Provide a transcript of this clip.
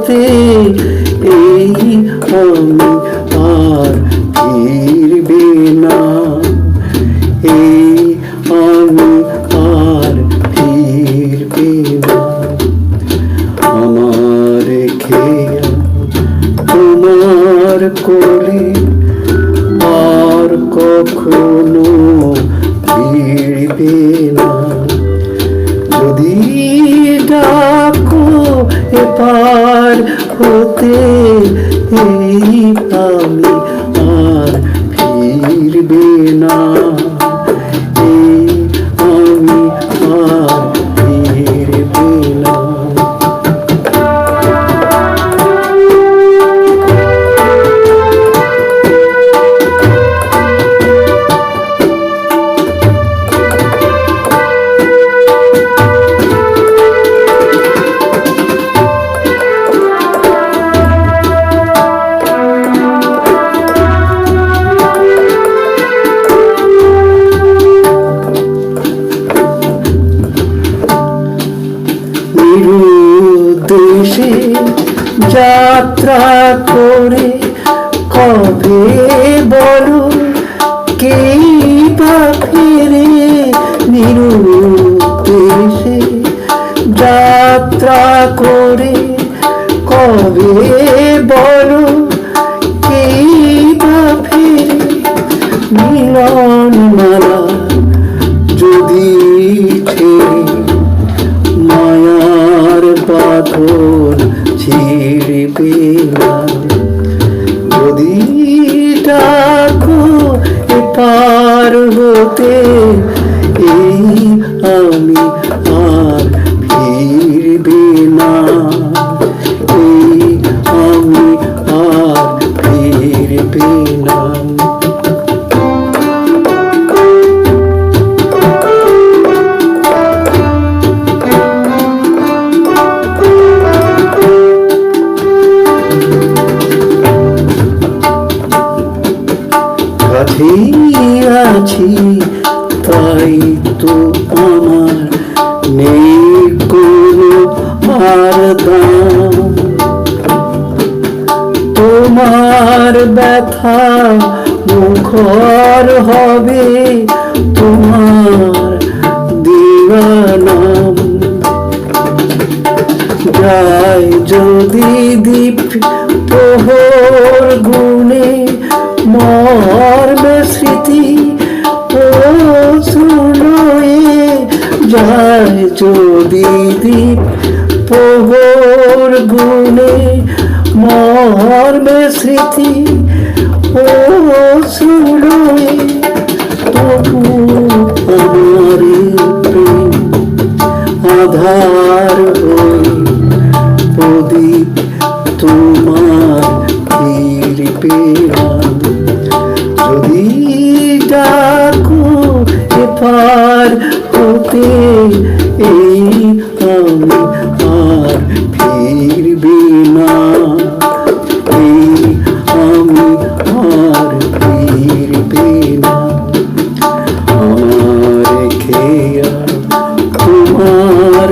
হতে এই আমি আর ফিরবে না, এই আমি আর ফিরবে না। আমার খেয়া তোমার কোলে আর কখনো ফিরবে না। যদি ডাকো এপার হতে এই আমি আর ফিরবে না, এই আমি আর ফিরবে না। নিরুদ্দেশে যাত্রা করে কবে বলো কেই বা ফেরে, নিরুদ্দেশে যাত্রা করে কবে বলো কেই বা ফেরে। মিলন মালা যদি ছেড়ে মায়ার বাঁধন ছিড়বে না, যদি ডাকো এপার হতে এই আমি আর ফিরবে না, এই আমি আর ফিরবে না। কাছেই আছি তাই তো আমার নেই কোনো আর দাম, তোমার ব্যথা মুখর হবে তোমার দেওয়া নাম। যায় যদি দীপ প্রহর গুণে মর্মে স্মৃতি ও শুনোয়ে, যায় যদি দীপ প্রহর গুণে মর্মে স্মৃতি ও শুনোয়ে। তবু আমার প্রেম আধার হয়ে প্রদীপ তোমার ফিরবে না, যদি ডাকো এপার হতে এই আমি আর ফিরবে না, এই আমি আর ফিরবে না। আমার খেয়া তোমার